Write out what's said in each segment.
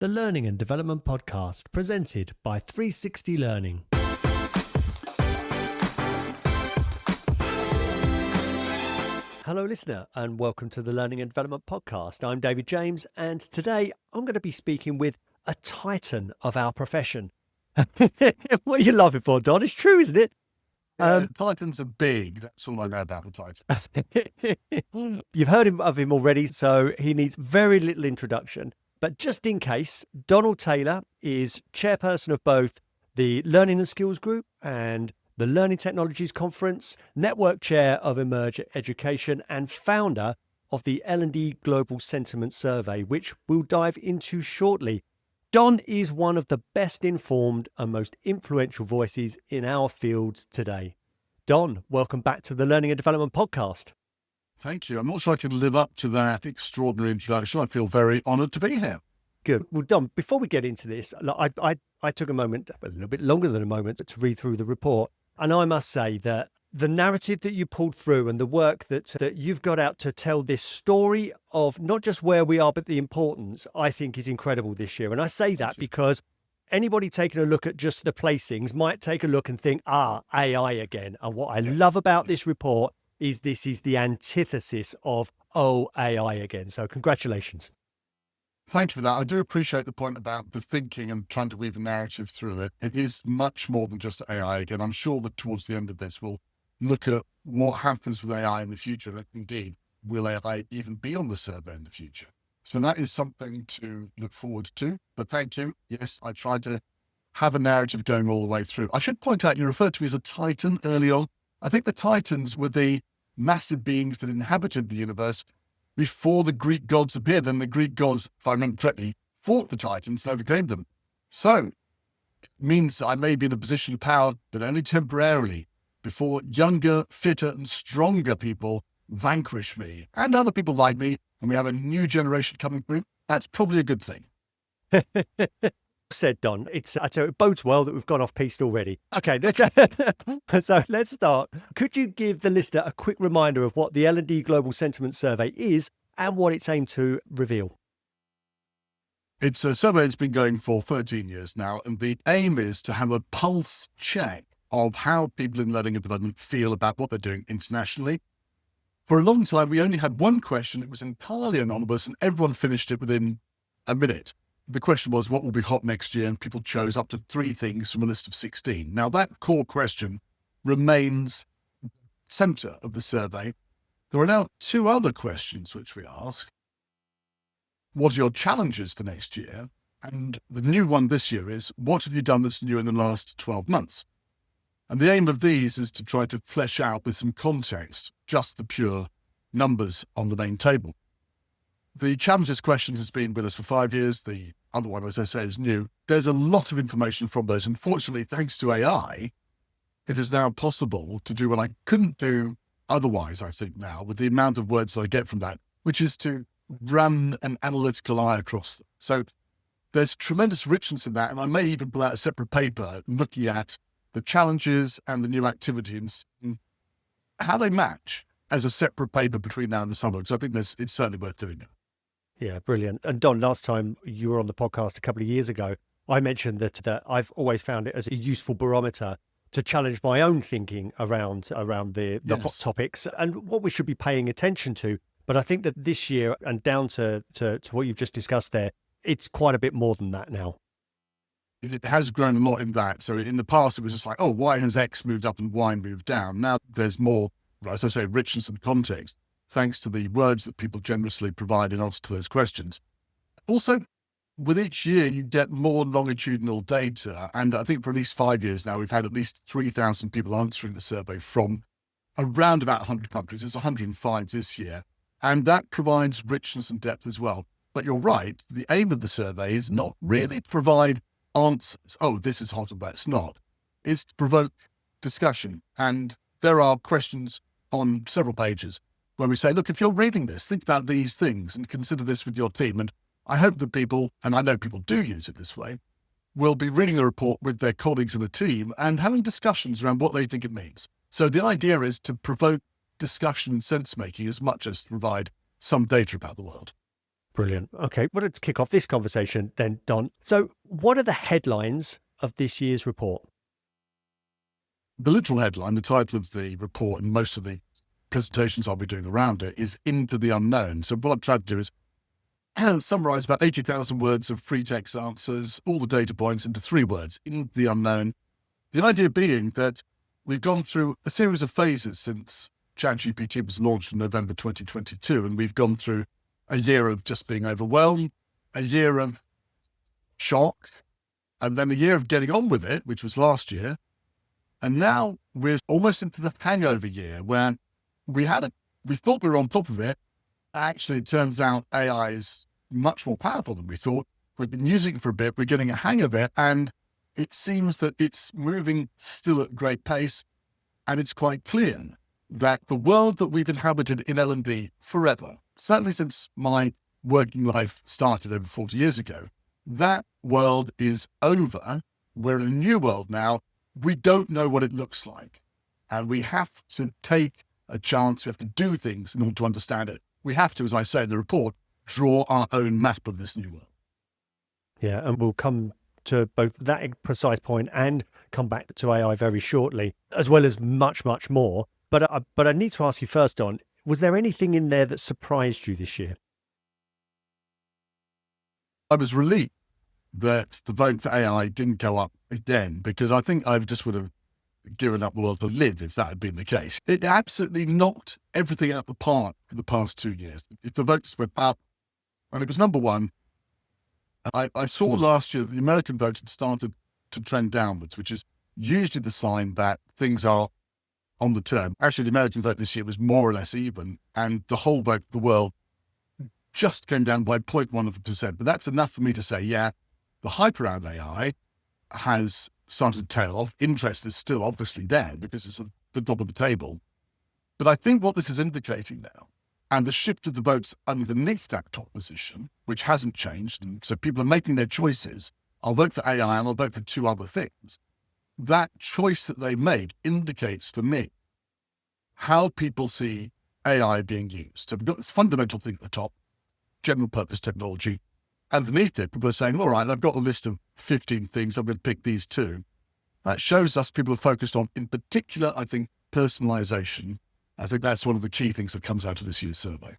the Learning and Development Podcast, presented by 360 Learning. Hello, listener, and welcome to the Learning and Development Podcast. I'm David James, and today I'm going to be speaking with a titan of our profession. What are you laughing for, Don? It's true, isn't it? Titans are big. That's all I know about the Titans. You've heard of him already, so he needs very little introduction. But just in case, Donald Taylor is chairperson of both the Learning and Skills Group and the Learning Technologies Conference, network chair of Emerge Education, and founder of the L&D Global Sentiment Survey, which we'll dive into shortly. Don is one of the best informed and most influential voices in our fields today. Don, welcome back to the Learning and Development Podcast. Thank you. I'm not sure I can live up to that extraordinary introduction. I feel very honoured to be here. Good. Well, Don, before we get into this, I took a moment, a little bit longer than a moment, to read through the report. And I must say that the narrative that you pulled through and the work that you've got out to tell this story of not just where we are, but the importance, I think is incredible this year. And I say that because anybody taking a look at just the placings might take a look and think, AI again. And what I love about this report is this is the antithesis of, AI again. So congratulations. Thank you for that. I do appreciate the point about the thinking and trying to weave a narrative through it. It is much more than just AI again. I'm sure that towards the end of this, we'll look at what happens with AI in the future. And indeed, will AI even be on the survey in the future? So that is something to look forward to. But thank you. Yes, I tried to have a narrative going all the way through. I should point out, you referred to me as a Titan early on. I think the Titans were the massive beings that inhabited the universe before the Greek gods appeared. And the Greek gods, if I remember correctly, fought the Titans and overcame them. So it means I may be in a position of power, but only temporarily, before younger, fitter and stronger people vanquish me and other people like me, and we have a new generation coming through. That's probably a good thing. Said Don, it bodes well that we've gone off piste already. Okay, so let's start. Could you give the listener a quick reminder of what the L&D Global Sentiment Survey is and what it's aimed to reveal? It's a survey that's been going for 13 years now, and the aim is to have a pulse check of how people in learning and development feel about what they're doing internationally. For a long time, we only had one question. It was entirely anonymous, and everyone finished it within a minute. The question was, what will be hot next year? And people chose up to 3 things from a list of 16. Now, that core question remains center of the survey. There are now 2 other questions which we ask. What are your challenges for next year? And the new one this year is, what have you done that's new in the last 12 months? And the aim of these is to try to flesh out with some context, just the pure numbers on the main table. The challenges question has been with us for 5 years. The other one, as I say, is new. There's a lot of information from those. Unfortunately, thanks to AI, it is now possible to do what I couldn't do otherwise, I think now, with the amount of words that I get from that, which is to run an analytical eye across them. So there's tremendous richness in that. And I may even pull out a separate paper looking at the challenges and the new activities and how they match as a separate paper between now and the summer. So I think it's certainly worth doing it. Yeah, brilliant. And Don, last time you were on the podcast a couple of years ago, I mentioned that I've always found it as a useful barometer to challenge my own thinking around the hot topics and what we should be paying attention to. But I think that this year, and down to what you've just discussed there, it's quite a bit more than that now. It has grown a lot in that. So in the past, it was just like, why has X moved up and Y moved down? Now there's more, as I say, richness and context, thanks to the words that people generously provide in answer to those questions. Also, with each year, you get more longitudinal data. And I think for at least 5 years now, we've had at least 3,000 people answering the survey from around about 100 countries. It's 105 this year. And that provides richness and depth as well. But you're right, the aim of the survey is not really to provide answers. This is hot and that's not. It's to provoke discussion. And there are questions on several pages where we say, look, if you're reading this, think about these things and consider this with your team. And I hope that people, and I know people do use it this way, will be reading the report with their colleagues in a team and having discussions around what they think it means. So the idea is to provoke discussion and sense making as much as to provide some data about the world. Brilliant. Okay, well, let's kick off this conversation then, Don. So, what are the headlines of this year's report? The literal headline, the title of the report, and most of the presentations I'll be doing around it, is Into the Unknown. So what I've tried to do is summarize about 80,000 words of free text answers, all the data points into 3 words, Into the Unknown. The idea being that we've gone through a series of phases since ChatGPT was launched in November 2022, and we've gone through a year of just being overwhelmed, a year of shock, and then a year of getting on with it, which was last year. And now we're almost into the hangover year where we thought we were on top of it. Actually, it turns out AI is much more powerful than we thought. We've been using it for a bit. We're getting a hang of it. And it seems that it's moving still at great pace. And it's quite clear that the world that we've inhabited in L&D forever, certainly since my working life started over 40 years ago, that world is over. We're in a new world now. We don't know what it looks like. And we have to take a chance. We have to do things in order to understand it. We have to, as I say in the report, draw our own map of this new world. Yeah, and we'll come to both that precise point and come back to AI very shortly, as well as much, much more. But I need to ask you first, Don, was there anything in there that surprised you this year? I was relieved that the vote for AI didn't go up again, because I think I just would have given up the world to live if that had been the case. It absolutely knocked everything out of the park for the past 2 years. If the votes went up, and it was number one, I saw last year that the American vote had started to trend downwards, which is usually the sign that things are on the turn. Actually, the American vote this year was more or less even, and the whole vote of the world just came down by 0.1%. But that's enough for me to say, yeah, the hype around AI has started to tail off. Interest is still obviously there because it's at the top of the table. But I think what this is indicating now, and the shift of the votes underneath that top position, which hasn't changed, and so people are making their choices. I'll vote for AI and I'll vote for 2 other things. That choice that they made indicates for me how people see AI being used. So we've got this fundamental thing at the top, general purpose technology. Underneath it, people are saying, all right, I've got a list of 15 things. I'm going to pick these 2. That shows us people are focused on, in particular, I think, personalization. I think that's one of the key things that comes out of this year's survey.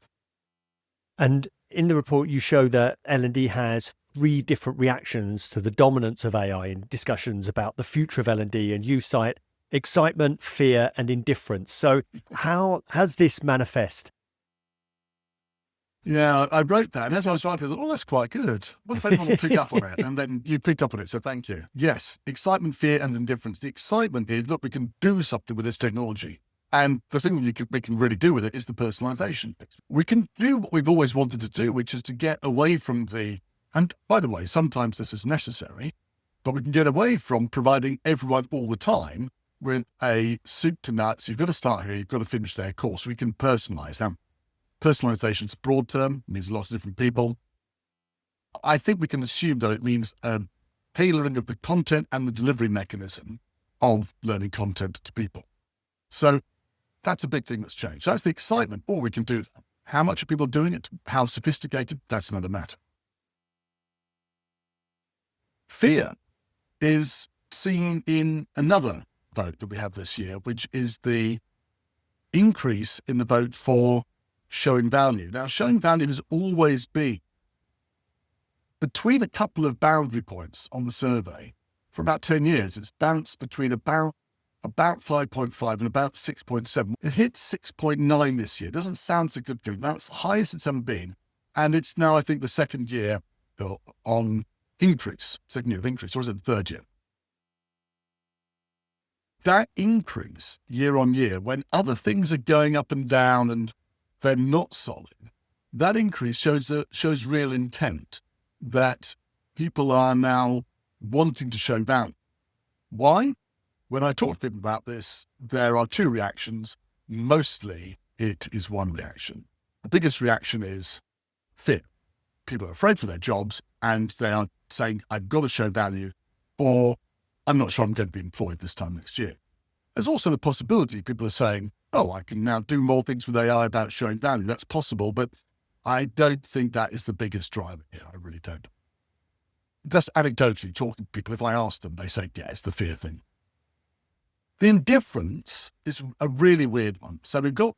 And in the report, you show that L&D has 3 different reactions to the dominance of AI in discussions about the future of L&D, and you cite excitement, fear, and indifference. So how has this manifest? Yeah, I wrote that. And as I was writing, I thought, oh, that's quite good. What if anyone will pick up on it? And then you picked up on it, so thank you. Yes, excitement, fear, and indifference. The excitement is, look, we can do something with this technology. And the thing we can really do with it is the personalization. We can do what we've always wanted to do, which is to get away from and by the way, sometimes this is necessary, but we can get away from providing everyone all the time with a soup to nuts. You've got to start here, you've got to finish their course. We can personalize. Now, personalization is a broad term, it means a lot of different people. I think we can assume that it means a tailoring of the content and the delivery mechanism of learning content to people. So that's a big thing that's changed. That's the excitement. Or we can do that. How much are people doing it? How sophisticated? That's another matter. Fear is seen in another vote that we have this year, which is the increase in the vote for showing value. Now, showing value has always been between a couple of boundary points on the survey. For about 10 years, it's bounced between about 5.5 and about 6.7. It hit 6.9 this year. It doesn't sound significant. Now it's the highest it's ever been. And it's now, I think, the second year on increase, second year of increase, or is it the third year? That increase year on year, when other things are going up and down and they're not solid, that increase shows real intent, that people are now wanting to show value. Why? When I talk to people about this, there are 2 reactions. Mostly it is one reaction. The biggest reaction is fear. People are afraid for their jobs and they are saying, I've got to show value, or I'm not sure I'm going to be employed this time next year. There's also the possibility people are saying, oh, I can now do more things with AI about showing value. That's possible, but I don't think that is the biggest driver here. I really don't. Just anecdotally talking to people, if I ask them, they say, yeah, it's the fear thing. The indifference is a really weird one. So we've got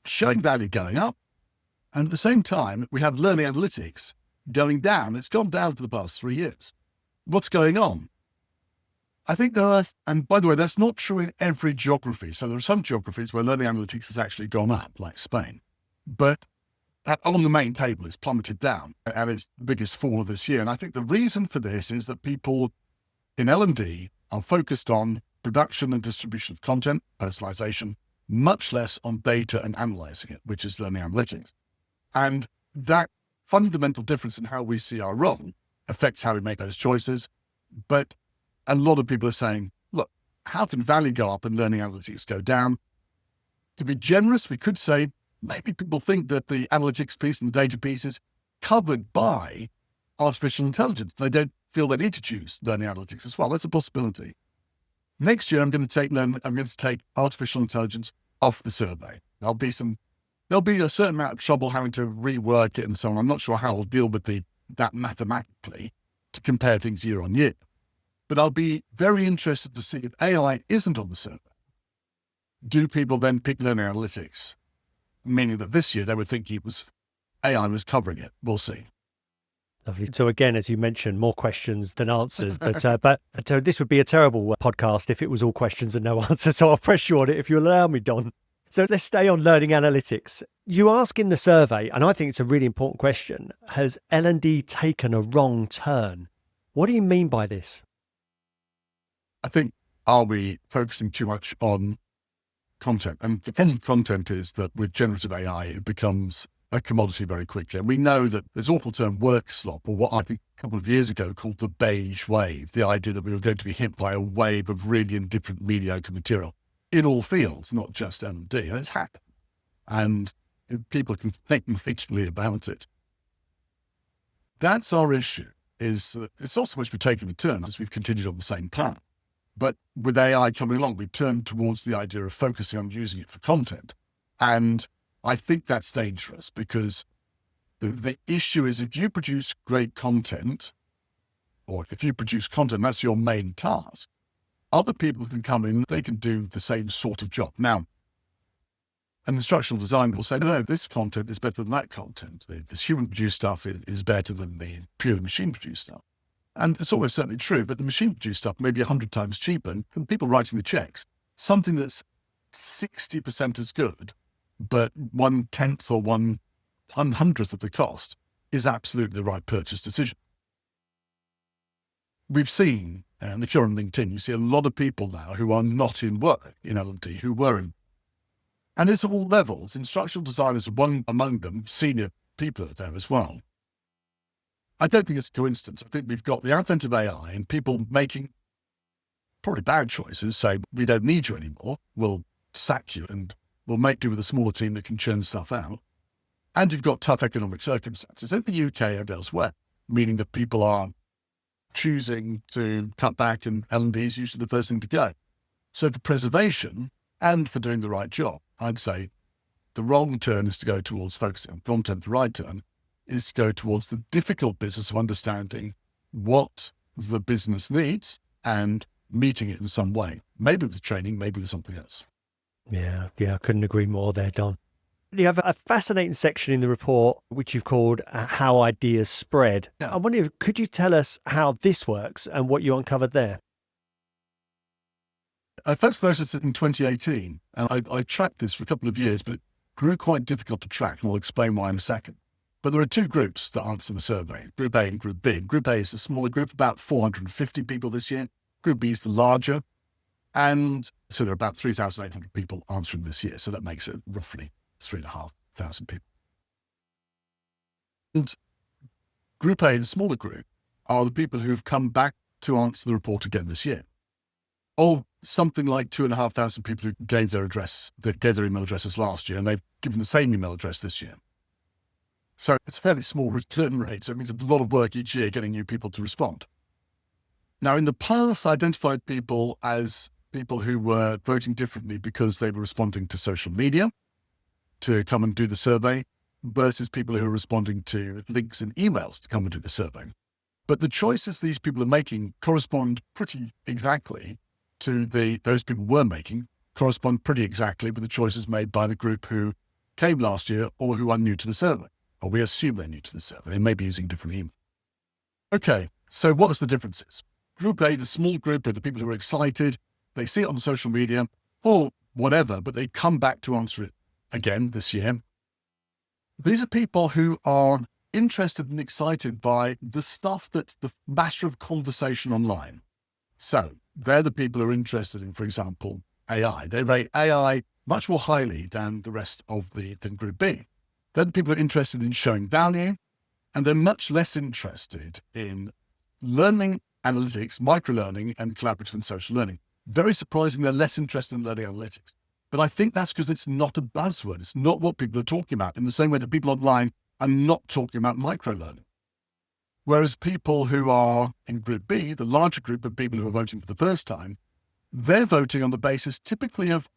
showing value going up, and at the same time, we have learning analytics going down. It's gone down for the past 3 years. What's going on? I think there are, and by the way, that's not true in every geography. So there are some geographies where learning analytics has actually gone up, like Spain. But on the main table, it's plummeted down, and it's the biggest fall of this year. And I think the reason for this is that people in L&D are focused on production and distribution of content, personalization, much less on data and analyzing it, which is learning analytics. And that fundamental difference in how we see our role affects how we make those choices. But a lot of people are saying, look, how can value go up and learning analytics go down? To be generous, we could say maybe people think that the analytics piece and the data piece is covered by artificial intelligence. They don't feel they need to choose learning analytics as well. That's a possibility. Next year, I'm going to take artificial intelligence off the survey. There'll be a certain amount of trouble having to rework it and so on. I'm not sure how I'll deal with that mathematically to compare things year on year. But I'll be very interested to see if AI isn't on the survey. Do people then pick learning analytics? Meaning that this year they would think AI was covering it. We'll see. Lovely. So again, as you mentioned, more questions than answers. But this would be a terrible podcast if it was all questions and no answers. So I'll press you on it if you allow me, Don. So let's stay on learning analytics. You ask in the survey, and I think it's a really important question, has L&D taken a wrong turn? What do you mean by this? I think, are we focusing too much on content? And the problem with content is that with generative AI, it becomes a commodity very quickly. And we know that there's an awful term work slop, or what I think a couple of years ago called the beige wave, the idea that we were going to be hit by a wave of really indifferent mediocre material in all fields, not just L&D. And it's happened. And people can think fictionally about it. That's our issue, is it's not so much we're taking a turn as we've continued on the same path. But with AI coming along, we've turned towards the idea of focusing on using it for content. And I think that's dangerous because the issue is if you produce great content, or if you produce content, that's your main task, other people can come in, they can do the same sort of job. Now, an instructional designer will say, no, this content is better than that content. This human-produced stuff is better than the pure machine-produced stuff. And it's almost certainly true, but the machine-produced stuff may be 100 times cheaper. And for the people writing the checks, something that's 60% as good, but 1/10 or 1/100th of the cost is absolutely the right purchase decision. We've seen, and if you're on LinkedIn, you see a lot of people now who are not in work in L&D, who were in. And it's at all levels. Instructional designers are one among them, senior people are there as well. I don't think it's a coincidence. I think we've got the advent of AI and people making probably bad choices, say, we don't need you anymore, we'll sack you and we'll make do with a smaller team that can churn stuff out. And you've got tough economic circumstances in the UK and elsewhere, meaning that people are choosing to cut back, and L&D is usually the first thing to go. So for preservation and for doing the right job, I'd say the wrong turn is to go towards focusing on content. The right turn is to go towards the difficult business of understanding what the business needs and meeting it in some way. Maybe with training, maybe with something else. Yeah, I couldn't agree more there, Don. You have a fascinating section in the report, which you've called How Ideas Spread. Yeah. I wonder, could you tell us how this works and what you uncovered there? I first noticed it in 2018, and I tracked this for a couple of years, but it grew quite difficult to track, and I'll explain why in a second. But there are two groups that answer the survey, Group A and Group B. Group A is the smaller group, about 450 people this year. Group B is the larger. And so there are about 3,800 people answering this year. So that makes it roughly 3,500 people. And Group A, the smaller group, are the people who've come back to answer the report again this year. Or something like 2,500 people who gave their email addresses last year, and they've given the same email address this year. So it's a fairly small return rate. So it means a lot of work each year getting new people to respond. Now, in the past, I identified people as people who were voting differently because they were responding to social media to come and do the survey. versus people who are responding to links and emails to come and do the survey. But the choices these people are making correspond pretty exactly to those people were making, correspond pretty exactly with the choices made by the group who came last year or who are new to the survey, or we assume they're new to the survey. They may be using different emails. Okay, so what's the differences? Group A, the small group, are the people who are excited. They see it on social media or whatever, but they come back to answer it again this year. These are people who are interested and excited by the stuff that's the matter of conversation online. So they're the people who are interested in, for example, AI. They rate AI much more highly than the rest of than Group B. They're the people who are interested in showing value, and they're much less interested in learning analytics, microlearning, and collaborative and social learning. Very surprising, they're less interested in learning analytics. But I think that's because it's not a buzzword. It's not what people are talking about, in the same way that people online are not talking about microlearning. Whereas people who are in Group B, the larger group of people who are voting for the first time, they're voting on the basis typically of,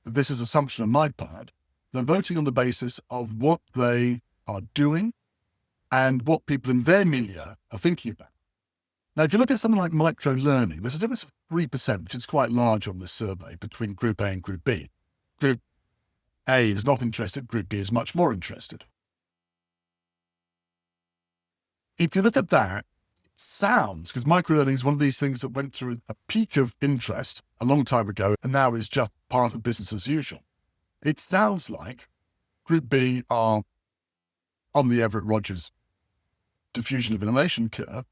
this is assumption on my part, they're voting on the basis of what they are doing and what people in their milieu are thinking about. Now, if you look at something like micro-learning, there's a difference of 3%, which is quite large on this survey, between Group A and Group B. Group A is not interested, Group B is much more interested. If you look at that, it sounds, because microlearning is one of these things that went through a peak of interest a long time ago and now is just part of business as usual. It sounds like Group B are on the Everett Rogers diffusion of innovation curve.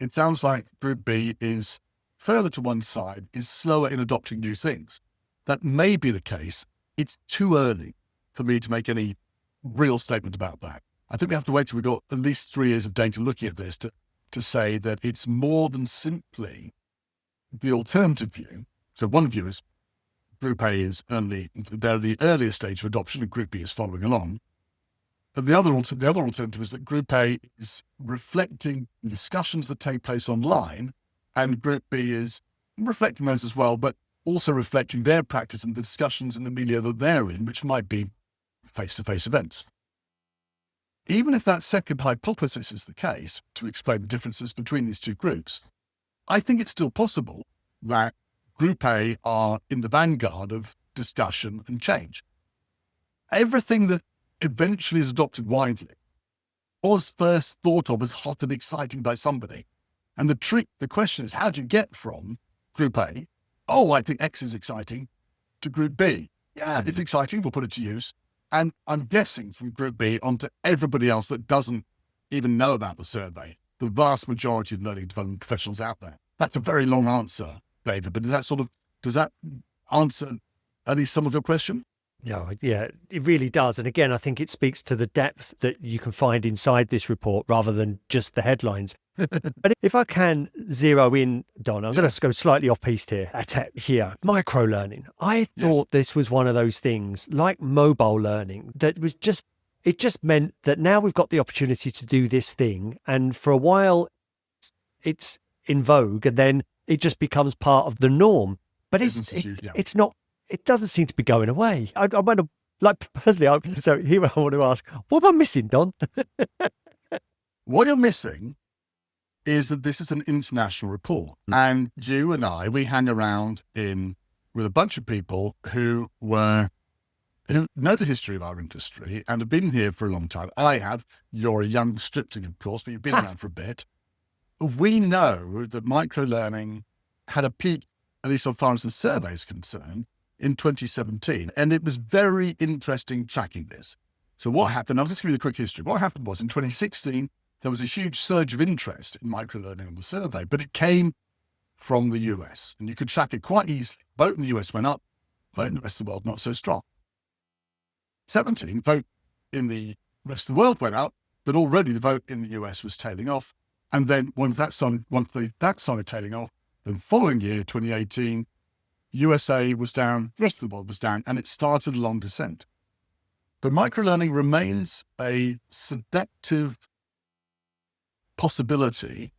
It sounds like Group B is further to one side, is slower in adopting new things. That may be the case. It's too early for me to make any real statement about that. I think we have to wait till we've got at least 3 years of data looking at this to say that it's more than simply the alternative view. So one view is Group A is they're the earlier stage of adoption and Group B is following along. And the other alternative is that Group A is reflecting discussions that take place online, and Group B is reflecting those as well, but also reflecting their practice and the discussions in the milieu that they're in, which might be face-to-face events. Even if that second hypothesis is the case, to explain the differences between these two groups, I think it's still possible that Group A are in the vanguard of discussion and change. Everything that eventually is adopted widely was first thought of as hot and exciting by somebody. And the question is, how do you get from Group A, oh, I think X is exciting, to Group B? Yeah, it's exciting, we'll put it to use. And I'm guessing from Group B onto everybody else that doesn't even know about the survey, the vast majority of learning development professionals out there. That's a very long answer, David, but does that answer at least some of your question? Yeah, it really does. And again, I think it speaks to the depth that you can find inside this report rather than just the headlines. But if I can zero in, Don, I'm going to go slightly off piste here. Micro-learning. I thought this was one of those things like mobile learning that was it just meant that now we've got the opportunity to do this thing. And for a while, it's in vogue and then it just becomes part of the norm. But it's not. It doesn't seem to be going away. I want to, personally, so here I want to ask, what am I missing, Don? What you're missing is that this is an international report. And you and I, we hang around with a bunch of people who know the history of our industry and have been here for a long time. I have. You're a young stripling, of course, but you've been around for a bit. We know that microlearning had a peak, at least so far as the survey is concerned, in 2017. And it was very interesting tracking this. So what happened, I'll just give you the quick history. What happened was in 2016, there was a huge surge of interest in microlearning on the survey, but it came from the US and you could track it quite easily. Vote in the US went up, vote in the rest of the world not so strong. 17, vote in the rest of the world went up, but already the vote in the US was tailing off. And then once that started tailing off, the following year, 2018, USA was down, the rest of the world was down, and it started a long descent. But microlearning remains a seductive possibility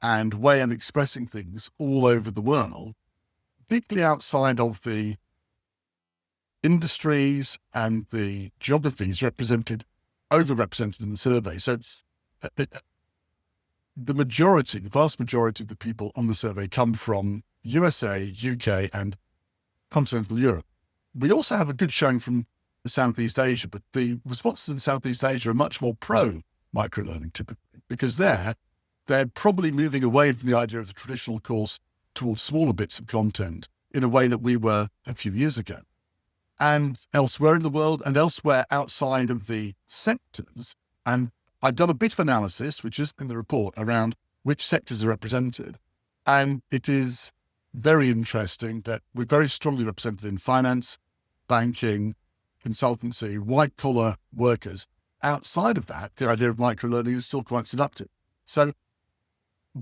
and way of expressing things all over the world, particularly outside of the industries and the geographies represented overrepresented in the survey. So the vast majority of the people on the survey come from USA, UK, and continental Europe. We also have a good showing from Southeast Asia, but the responses in Southeast Asia are much more pro microlearning typically, because they're probably moving away from the idea of the traditional course towards smaller bits of content in a way that we were a few years ago. And elsewhere in the world and elsewhere outside of the sectors, and I've done a bit of analysis, which is in the report, around which sectors are represented. And it is very interesting that we're very strongly represented in finance, banking, consultancy, white-collar workers. Outside of that, the idea of microlearning is still quite seductive. So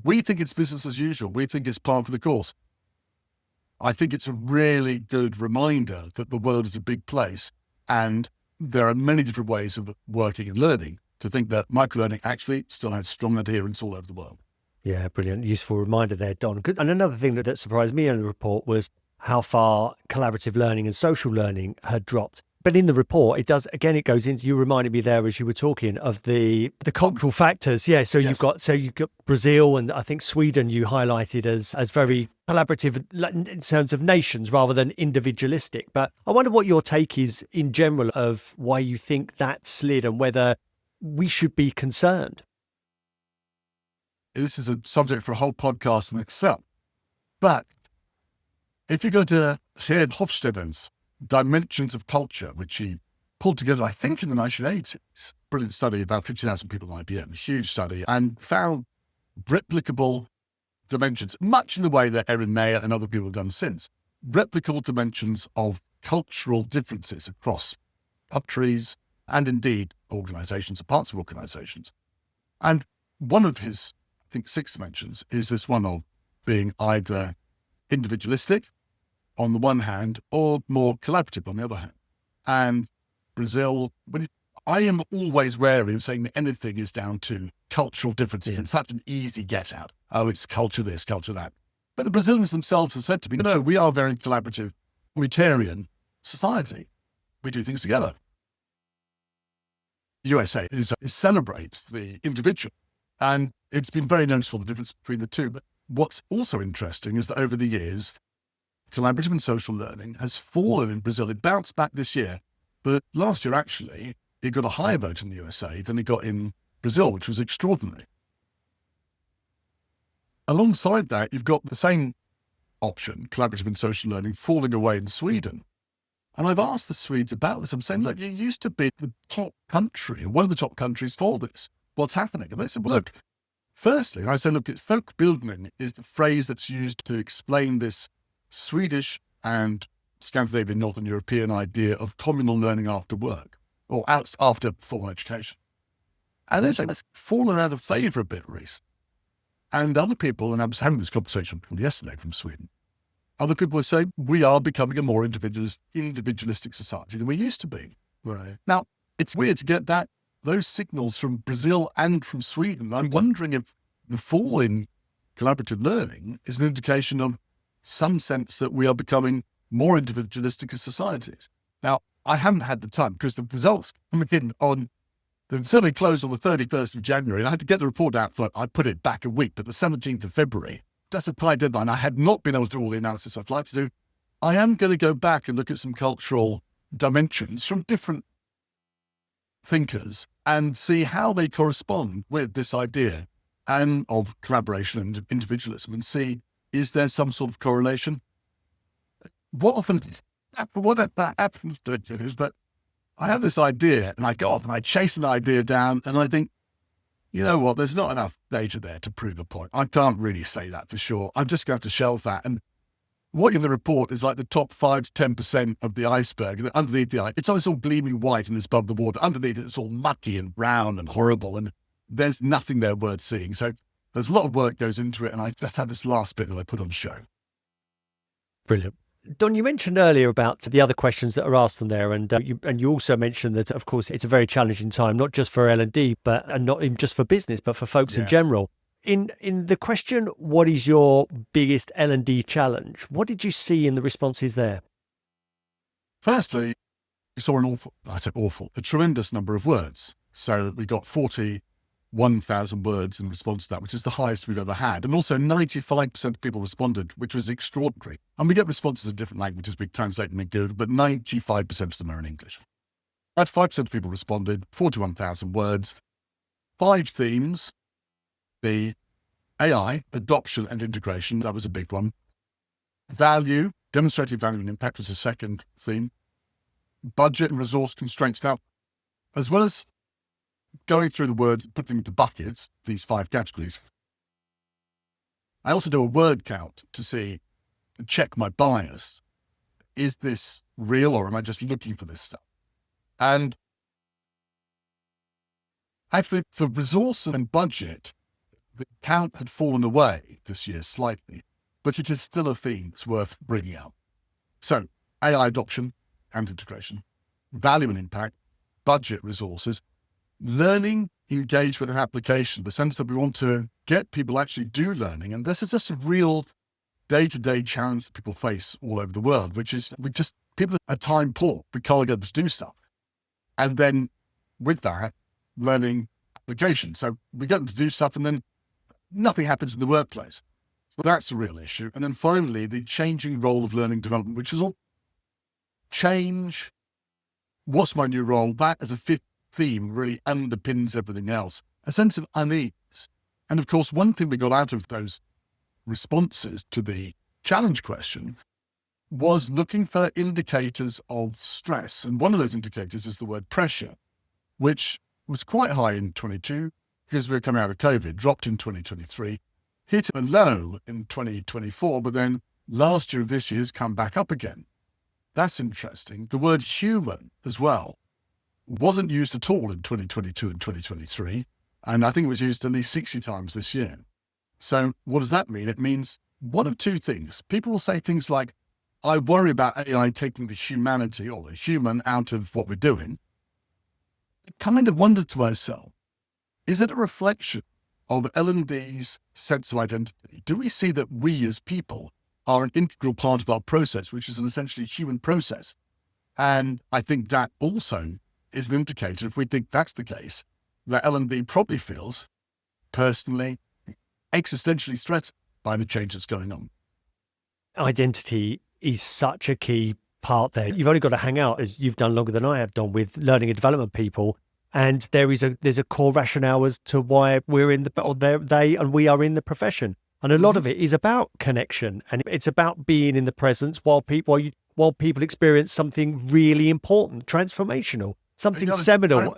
we think it's business as usual. We think it's par for the course. I think it's a really good reminder that the world is a big place and there are many different ways of working and learning, to think that microlearning actually still has strong adherence all over the world. Yeah, brilliant. Useful reminder there, Don. And another thing that surprised me in the report was how far collaborative learning and social learning had dropped. But in the report, it goes into, you reminded me there as you were talking of the cultural factors. Yeah. So Yes. you've got Brazil and I think Sweden you highlighted as very collaborative in terms of nations rather than individualistic. But I wonder what your take is in general of why you think that slid and whether we should be concerned. This is a subject for a whole podcast in itself. But if you go to Geert Hofstede's Dimensions of Culture, which he pulled together, I think, in the 1980s, brilliant study, about 50,000 people at IBM, a huge study, and found replicable dimensions, much in the way that Erin Mayer and other people have done since, replicable dimensions of cultural differences across countries and indeed organizations or parts of organizations. And one of his, I think, 6 dimensions is this one of being either individualistic on the one hand, or more collaborative on the other hand. And Brazil, I am always wary of saying that anything is down to cultural differences. It's such an easy get out. Oh, it's culture this, culture that. But the Brazilians themselves have said to me, no, we are a very collaborative, communitarian society. We do things together. USA celebrates the individual. And it's been very noticeable, the difference between the two. But what's also interesting is that over the years, collaborative and social learning has fallen in Brazil. It bounced back this year, but last year, actually, it got a higher vote in the USA than it got in Brazil, which was extraordinary. Alongside that, you've got the same option, collaborative and social learning, falling away in Sweden. And I've asked the Swedes about this. I'm saying, look, you used to be the top country, one of the top countries for this. What's happening? And they said, well, look, firstly, I said, look, folkbildning is the phrase that's used to explain this Swedish and Scandinavian, Northern European idea of communal learning after work or after formal education. And they're saying that's fallen out of favour a bit recently. And other people, and I was having this conversation yesterday from Sweden, other people were saying we are becoming a more individualistic society than we used to be. Right. Now, it's weird to get those signals from Brazil and from Sweden. I'm wondering if the fall in collaborative learning is an indication of some sense that we are becoming more individualistic as societies. Now, I haven't had the time because the results coming in the survey closed on the 31st of January, and I had to get the report out for, I put it back a week, but the 17th of February, that's a tight deadline. I had not been able to do all the analysis I'd like to do. I am going to go back and look at some cultural dimensions from different thinkers and see how they correspond with this idea and of collaboration and individualism, and see, is there some sort of correlation? What happens to it is that I have this idea and I go off and I chase an idea down and I think, you know what, there's not enough data there to prove a point. I can't really say that for sure. I'm just going to have to shelve that. And what in the report is like the top 5 to 10% of the iceberg. And underneath the ice, it's always all gleaming white and it's above the water. Underneath it, it's all mucky and brown and horrible. And there's nothing there worth seeing. So there's a lot of work goes into it. And I just have this last bit that I put on show. Brilliant. Don, you mentioned earlier about the other questions that are asked on there, and you also mentioned that, of course, it's a very challenging time, not just for L&D, and not even just for business, but for folks in general. In the question, what is your biggest L&D challenge? What did you see in the responses there? Firstly, we saw a tremendous number of words. So we got 41,000 words in response to that, which is the highest we've ever had. And also 95% of people responded, which was extraordinary. And we get responses in different languages. We translate them in Google, but 95% of them are in English. About 5% of people responded, 41,000 words, 5 themes, the AI, adoption and integration, that was a big one. Value, demonstrating value and impact was the second theme. Budget and resource constraints. Now, as well as going through the words, put them into buckets, these 5 categories, I also do a word count to check my bias. Is this real, or am I just looking for this stuff? And actually, for resource and budget, the count had fallen away this year slightly, but it is still a theme that's worth bringing up. So, AI adoption and integration, value and impact, budget, resources, learning, engagement and application, the sense that we want to get people actually do learning. And this is just a real day-to-day challenge that people face all over the world, which is people are time poor. We can't get them to do stuff. And then with that, learning application. So we get them to do stuff and then nothing happens in the workplace. So that's a real issue. And then finally, the changing role of learning development, which is all change. What's my new role? That as a fifth theme really underpins everything else. A sense of unease. And of course, one thing we got out of those responses to the challenge question was looking for indicators of stress. And one of those indicators is the word pressure, which was quite high in 22 because we were coming out of COVID, dropped in 2023, hit a low in 2024, but then last year and this year has come back up again. That's interesting. The word human as well wasn't used at all in 2022 and 2023. And I think it was used at least 60 times this year. So what does that mean? It means one of two things. People will say things like, I worry about AI taking the humanity or the human out of what we're doing. I kind of wondered to myself, is it a reflection of L&D's sense of identity? Do we see that we as people are an integral part of our process, which is an essentially human process? And I think that also is an indicator, if we think that's the case, that L&D probably feels personally, existentially threatened by the change that's going on. Identity is such a key part there. You've only got to hang out, as you've done longer than I have done, with learning and development people. And there's a core rationale as to why we're in they and we are in the profession. And a lot of it is about connection, and it's about being in the presence while people experience something really important, transformational, something seminal.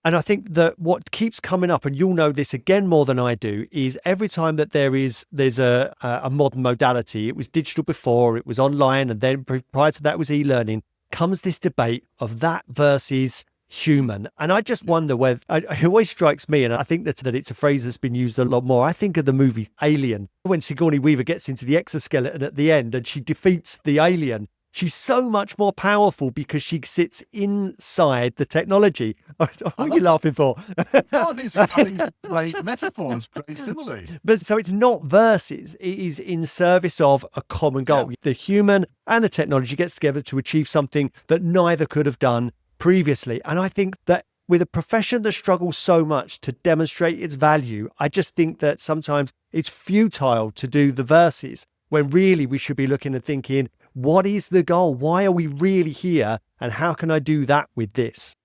And I think that what keeps coming up, and you'll know this again more than I do, is every time that there's a modern modality, it was digital before, it was online, and then prior to that was e-learning, comes this debate of that versus human. And I just wonder whether, it always strikes me, and I think that it's a phrase that's been used a lot more. I think of the movie Alien, when Sigourney Weaver gets into the exoskeleton at the end and she defeats the alien. She's so much more powerful because she sits inside the technology. What are you laughing for? Oh, these are very great metaphors, very similarly. But so it's not versus, it is in service of a common goal. Yeah. The human and the technology gets together to achieve something that neither could have done previously. And I think that with a profession that struggles so much to demonstrate its value, I just think that sometimes it's futile to do the versus, when really we should be looking and thinking, what is the goal? Why are we really here? And how can I do that with this?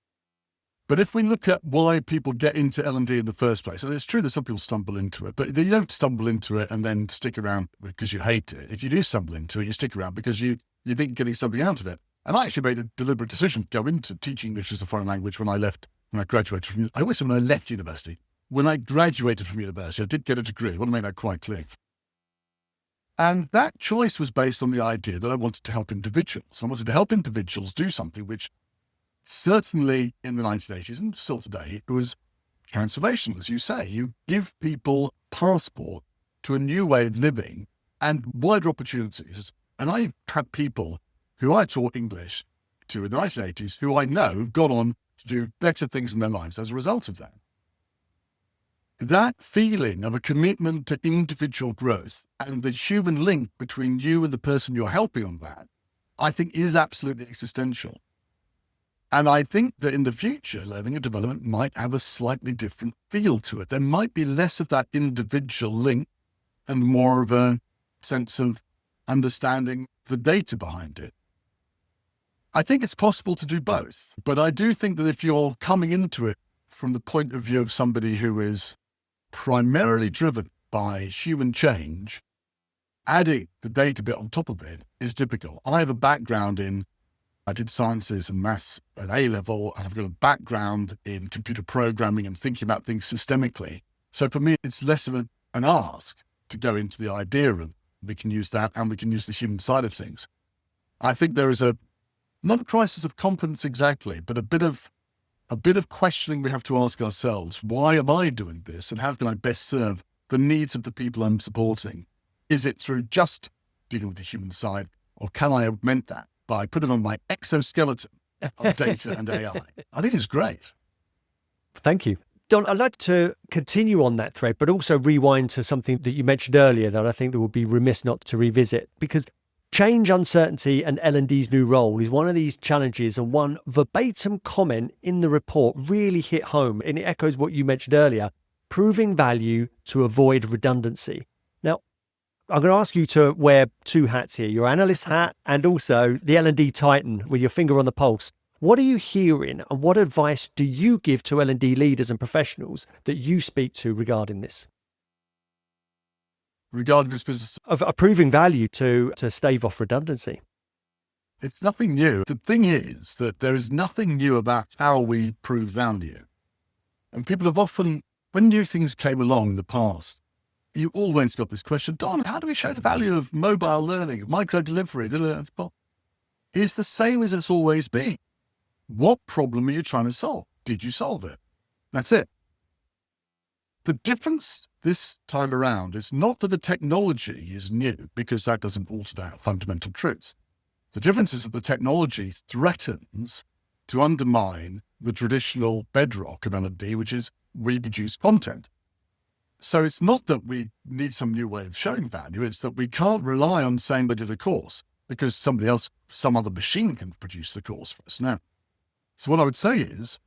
But if we look at why people get into L&D in the first place, and it's true that some people stumble into it, but they don't stumble into it and then stick around because you hate it. If you do stumble into it, you stick around because you think you're getting something out of it. And I actually made a deliberate decision to go into teaching English as a foreign language when I graduated from, I always say when I left university. When I graduated from university, I did get a degree. I want to make that quite clear. And that choice was based on the idea that I wanted to help individuals. I wanted to help individuals do something which certainly in the 1980s and still today, it was transformational, as you say. You give people passport to a new way of living and wider opportunities. And I had people who I taught English to in the 1980s who I know have gone on to do better things in their lives as a result of that. That feeling of a commitment to individual growth and the human link between you and the person you're helping on that, I think is absolutely existential. And I think that in the future, learning and development might have a slightly different feel to it. There might be less of that individual link and more of a sense of understanding the data behind it. I think it's possible to do both, but I do think that if you're coming into it from the point of view of somebody who is primarily driven by human change, adding the data bit on top of it is difficult. I have a background I did sciences and maths at A-level, and I've got a background in computer programming and thinking about things systemically. So for me, it's less of an ask to go into the idea of we can use that and we can use the human side of things. I think there is not a crisis of confidence exactly, but a bit of questioning we have to ask ourselves. Why am I doing this? And how can I best serve the needs of the people I'm supporting? Is it through just dealing with the human side, or can I augment that by putting on my exoskeleton of data and AI? I think it's great. Thank you. Don, I'd like to continue on that thread, but also rewind to something that you mentioned earlier that I think that would be remiss not to revisit, because change, uncertainty, and L&D's new role is one of these challenges, and one verbatim comment in the report really hit home, and it echoes what you mentioned earlier, proving value to avoid redundancy. Now, I'm going to ask you to wear two hats here, your analyst hat and also the L&D titan with your finger on the pulse. What are you hearing, and what advice do you give to L&D leaders and professionals that you speak to regarding this? Regarding this business of proving value to stave off redundancy. It's nothing new. The thing is that there is nothing new about how we prove value. And people have often, when new things came along in the past, you always got this question, Don, how do we show the value of mobile learning, micro delivery? It's the same as it's always been. What problem are you trying to solve? Did you solve it? That's it. The difference this time around is not that the technology is new, because that doesn't alter our fundamental truths. The difference is that the technology threatens to undermine the traditional bedrock of L&D, which is we produce content. So it's not that we need some new way of showing value, it's that we can't rely on saying they did a course because somebody else, some other machine can produce the course for us now. So what I would say is,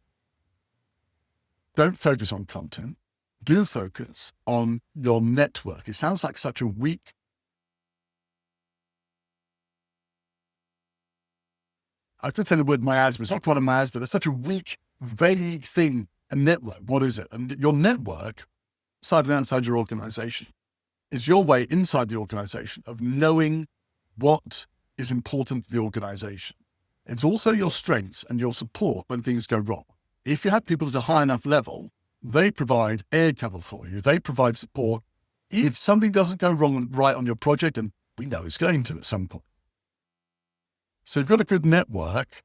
don't focus on content. Do focus on your network. It sounds like such a weak, I could say the word miasma. It's not quite a miasma. It's such a weak, vague thing, a network. What is it? And your network, inside and outside your organization, is your way inside the organization of knowing what is important to the organization. It's also your strengths and your support when things go wrong. If you have people at a high enough level, they provide air cover for you. They provide support if something doesn't go wrong and right on your project, and we know it's going to at some point. So you've got a good network,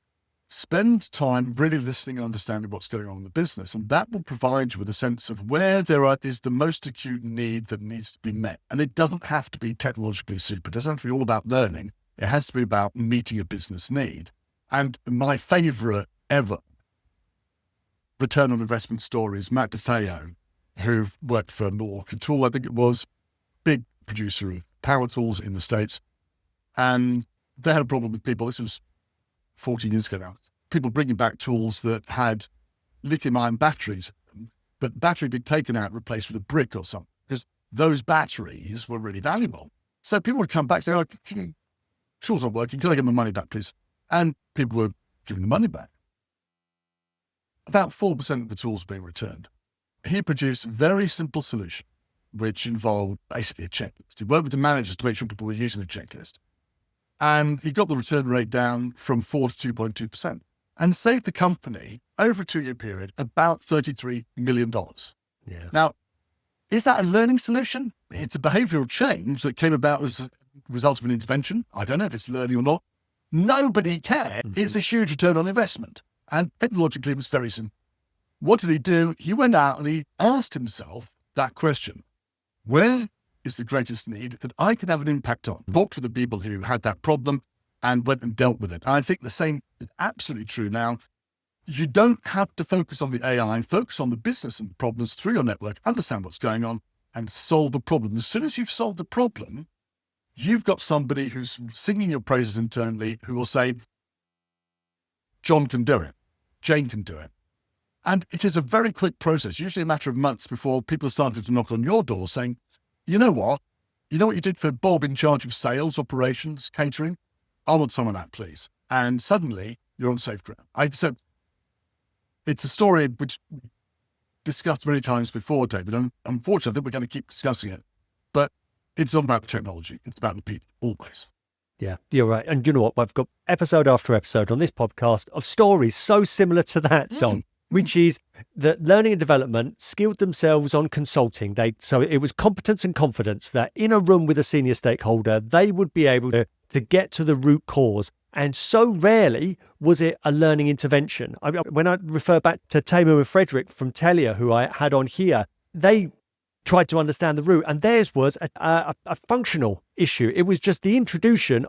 spend time really listening and understanding what's going on in the business, and that will provide you with a sense of where is the most acute need that needs to be met. And it doesn't have to be technologically super. It doesn't have to be all about learning. It has to be about meeting a business need. And my favorite ever return on investment story is Matt DeFeo, who worked for Mediocre Tool, I think it was, big producer of power tools in the States. And they had a problem with people, this was 14 years ago now, people bringing back tools that had lithium-ion batteries, but the battery being taken out and replaced with a brick or something, because those batteries were really valuable. So people would come back and say, oh, tools aren't working, can I get my money back, please? And people were giving the money back. About 4% of the tools being returned. He produced a very simple solution, which involved basically a checklist. He worked with the managers to make sure people were using the checklist. And he got the return rate down from 4 to 2.2% and saved the company over a 2-year period about $33 million. Yeah. Now, is that a learning solution? It's a behavioral change that came about as a result of an intervention. I don't know if it's learning or not. Nobody cared. Mm-hmm. It's a huge return on investment. And technologically, it was very simple. What did he do? He went out and he asked himself that question. Where is the greatest need that I can have an impact on? Talked to the people who had that problem and went and dealt with it. And I think the same is absolutely true now. You don't have to focus on the AI, focus on the business and the problems through your network, understand what's going on and solve the problem. As soon as you've solved the problem, you've got somebody who's singing your praises internally who will say, John can do it. Jane can do it. And it is a very quick process, usually a matter of months before people started to knock on your door saying, you know what? You know what you did for Bob in charge of sales, operations, catering? I want some of that, please. And suddenly you're on safe ground. So it's a story which we discussed many times before, David. And unfortunately, I think we're going to keep discussing it. But it's not about the technology. It's about the people, always. Yeah, you're right. And you know what? I've got episode after episode on this podcast of stories so similar to that, Don, which is that learning and development skilled themselves on consulting. So it was competence and confidence that in a room with a senior stakeholder, they would be able to get to the root cause. And so rarely was it a learning intervention. When I refer back to Tamer and Frederick from Telia, who I had on here, they tried to understand the root, and theirs was a functional issue. It was just the introduction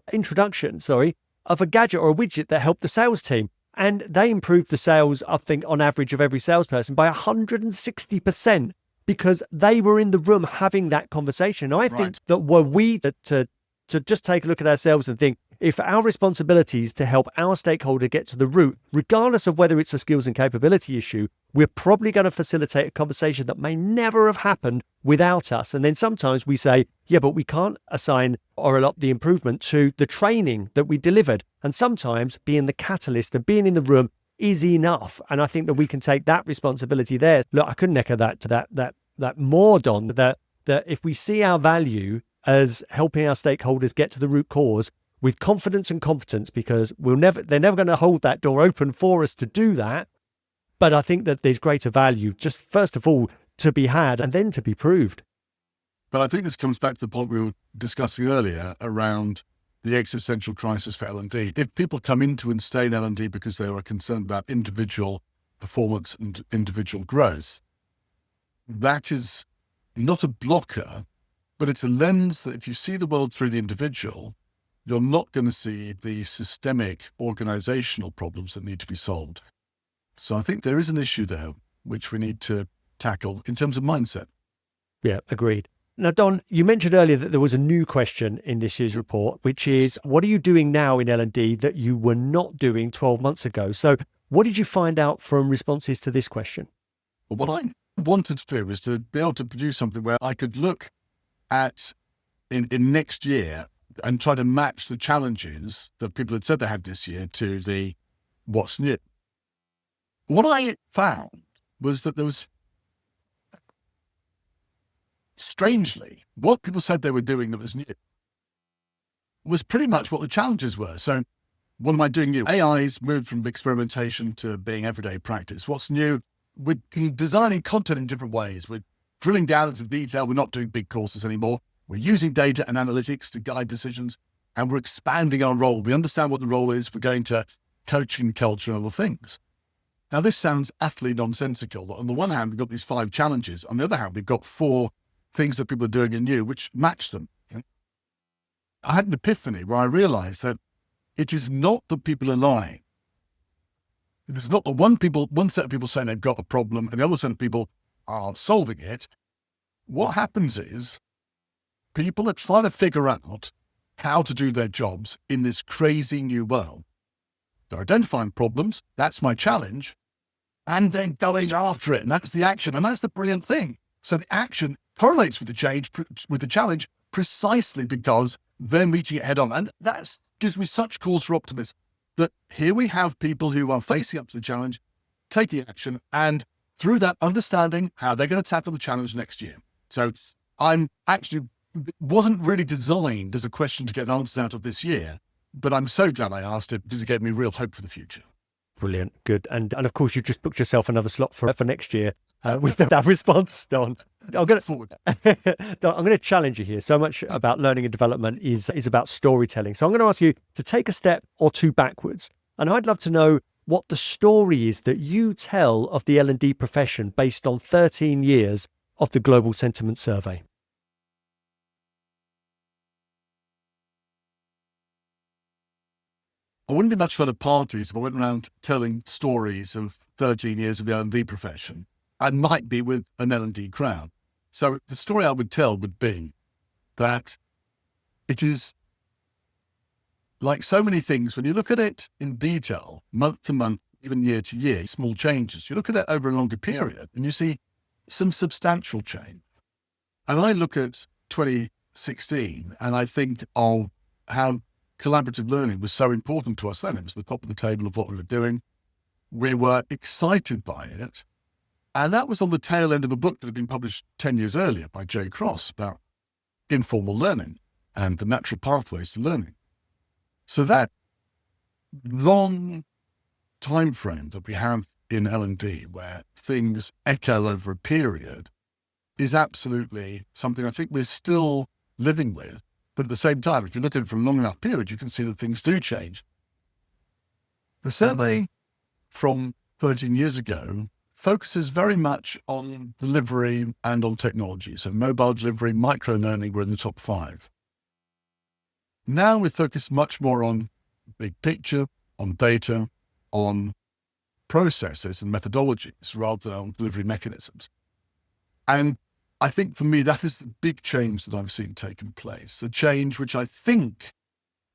of a gadget or a widget that helped the sales team. And they improved the sales, I think, on average of every salesperson by 160% because they were in the room having that conversation. I think that were we to just take a look at ourselves and think, if our responsibility is to help our stakeholder get to the root, regardless of whether it's a skills and capability issue, we're probably going to facilitate a conversation that may never have happened without us. And then sometimes we say, yeah, but we can't assign or allot the improvement to the training that we delivered. And sometimes being the catalyst and being in the room is enough. And I think that we can take that responsibility there. Look, I couldn't echo that more, Don, that if we see our value as helping our stakeholders get to the root cause, with confidence and competence, because they're never going to hold that door open for us to do that. But I think that there's greater value, just first of all, to be had and then to be proved. But I think this comes back to the point we were discussing earlier around the existential crisis for L&D. If people come into and stay in L&D because they are concerned about individual performance and individual growth, that is not a blocker, but it's a lens that if you see the world through the individual, you're not going to see the systemic organizational problems that need to be solved. So I think there is an issue there which we need to tackle in terms of mindset. Yeah, agreed. Now, Don, you mentioned earlier that there was a new question in this year's report, which is, what are you doing now in L&D that you were not doing 12 months ago? So what did you find out from responses to this question? Well, what I wanted to do was to be able to produce something where I could look at in next year and try to match the challenges that people had said they had this year to the what's new. What I found was that there was, strangely, what people said they were doing that was new was pretty much what the challenges were. So what am I doing new? AI's moved from experimentation to being everyday practice. What's new? We're designing content in different ways. We're drilling down into detail. We're not doing big courses anymore. We're using data and analytics to guide decisions, and we're expanding our role. We understand what the role is. We're going to coaching, culture, and other things. Now, this sounds utterly nonsensical. On the one hand, we've got these 5 challenges. On the other hand, we've got 4 things that people are doing in new, which match them. I had an epiphany where I realized that it is not that people are lying. It is not the one set of people saying they've got a problem and the other set of people are solving it. What happens is, people are trying to figure out how to do their jobs in this crazy new world. They're identifying problems. That's my challenge. And then going after it. And that's the action. And that's the brilliant thing. So the action correlates with the challenge precisely because they're meeting it head on. And that gives me such cause for optimism that here we have people who are facing up to the challenge, taking action, and through that understanding how they're going to tackle the challenge next year. So it wasn't really designed as a question to get answers out of this year, but I'm so glad I asked it because it gave me real hope for the future. Brilliant. Good. And of course, you've just booked yourself another slot for next year with that response, Don. I'm going to challenge you here. So much about learning and development is about storytelling. So I'm going to ask you to take a step or 2 backwards. And I'd love to know what the story is that you tell of the L&D profession based on 13 years of the Global Sentiment Survey. I wouldn't be much fun at parties if I went around telling stories of 13 years of the L&D profession. I might be with an L&D crowd. So the story I would tell would be that it is like so many things, when you look at it in detail, month to month, even year to year, small changes. You look at it over a longer period and you see some substantial change. And I look at 2016 and I think of how collaborative learning was so important to us then. It was the top of the table of what we were doing. We were excited by it. And that was on the tail end of a book that had been published 10 years earlier by Jay Cross about informal learning and the natural pathways to learning. So that long time frame that we have in L&D where things echo over a period is absolutely something I think we're still living with. But at the same time, if you look at it for a long enough period, you can see that things do change. The survey from 13 years ago focuses very much on delivery and on technology. So mobile delivery, micro learning were in the top 5. Now we focus much more on big picture, on data, on processes and methodologies rather than on delivery mechanisms. And I think for me, that is the big change that I've seen taking place. A change which I think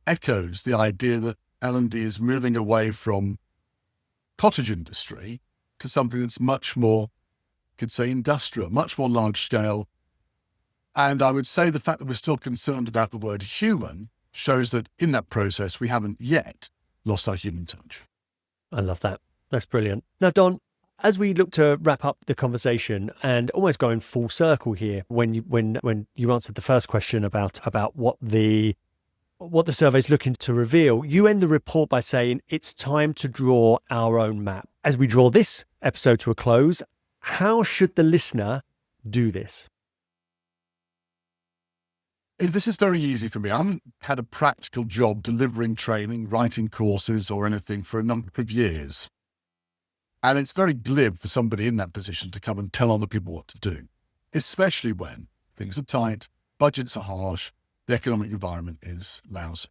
echoes the idea that L&D is moving away from cottage industry to something that's much more, you could say, industrial, much more large scale. And I would say the fact that we're still concerned about the word human shows that in that process, we haven't yet lost our human touch. I love that. That's brilliant. Now, Don, as we look to wrap up the conversation and almost going full circle here, when you answered the first question about what the survey is looking to reveal, you end the report by saying it's time to draw our own map. As we draw this episode to a close, how should the listener do this? This is very easy for me. I haven't had a practical job delivering training, writing courses or anything for a number of years. And it's very glib for somebody in that position to come and tell other people what to do, especially when things are tight, budgets are harsh, the economic environment is lousy.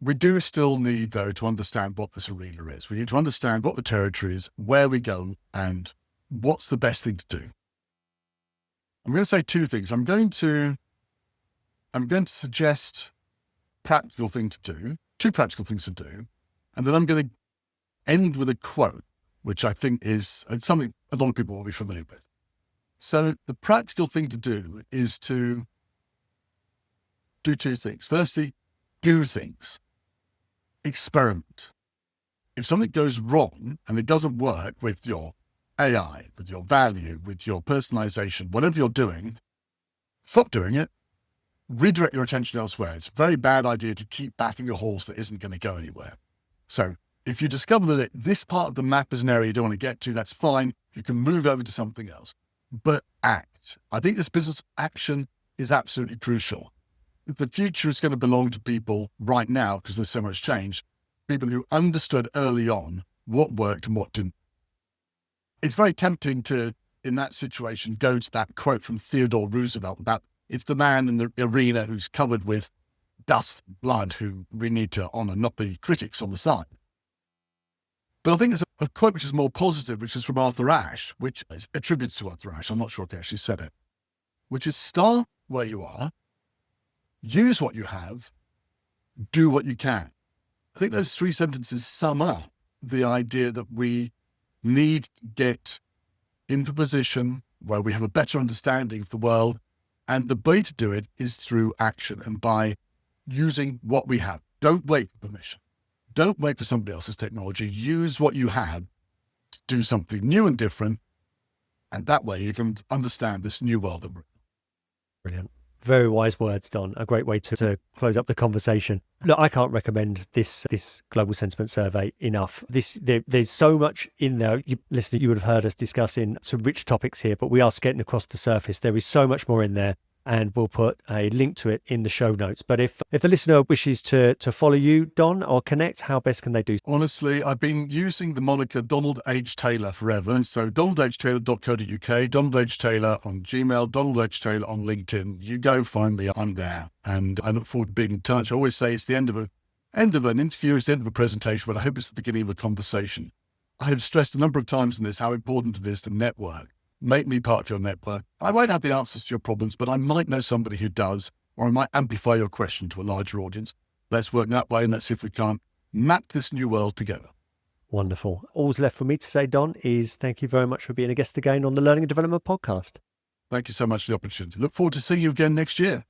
We do still need, though, to understand what this arena is. We need to understand what the territory is, where we go, and what's the best thing to do. I'm going to say two things. I'm going to suggest practical thing to do, two practical things to do, and then I'm going to end with a quote, which I think is something a lot of people will be familiar with. So the practical thing to do is to do two things. Firstly, do things. Experiment. If something goes wrong and it doesn't work with your AI, with your value, with your personalization, whatever you're doing, stop doing it. Redirect your attention elsewhere. It's a very bad idea to keep backing a horse that isn't going to go anywhere. So if you discover that this part of the map is an area you don't want to get to, that's fine. You can move over to something else. But act. I think this business action is absolutely crucial. The future is going to belong to people right now, because there's so much change, people who understood early on what worked and what didn't. It's very tempting to, in that situation, go to that quote from Theodore Roosevelt about it's the man in the arena who's covered with dust and blood who we need to honor, not the critics on the side. But I think there's a quote which is more positive, which is from Arthur Ashe, which is attributed to Arthur Ashe. I'm not sure if he actually said it, which is start where you are, use what you have, do what you can. I think those three sentences sum up the idea that we need to get into a position where we have a better understanding of the world. And the way to do it is through action and by using what we have. Don't wait for permission. Don't wait for somebody else's technology. Use what you have to do something new and different. And that way you can understand this new world that we're in. Brilliant. Very wise words, Don. A great way to close up the conversation. Look, I can't recommend this global sentiment survey enough. There's so much in there. Listener, you would have heard us discussing some rich topics here, but we are skating across the surface. There is so much more in there, and we'll put a link to it in the show notes. But if the listener wishes to follow you, Don, or connect, how best can they do so? Honestly, I've been using the moniker Donald H. Taylor forever. So donaldhtaylor.co.uk, Donald H. Taylor on Gmail, Donald H. Taylor on LinkedIn. You go find me, I'm there. And I look forward to being in touch. I always say it's the end of an interview, it's the end of a presentation, but I hope it's the beginning of a conversation. I have stressed a number of times in this how important it is to network. Make me part of your network. I won't have the answers to your problems, but I might know somebody who does, or I might amplify your question to a larger audience. Let's work that way, and let's see if we can't map this new world together. Wonderful. All's left for me to say, Don, is thank you very much for being a guest again on the Learning and Development Podcast. Thank you so much for the opportunity. Look forward to seeing you again next year.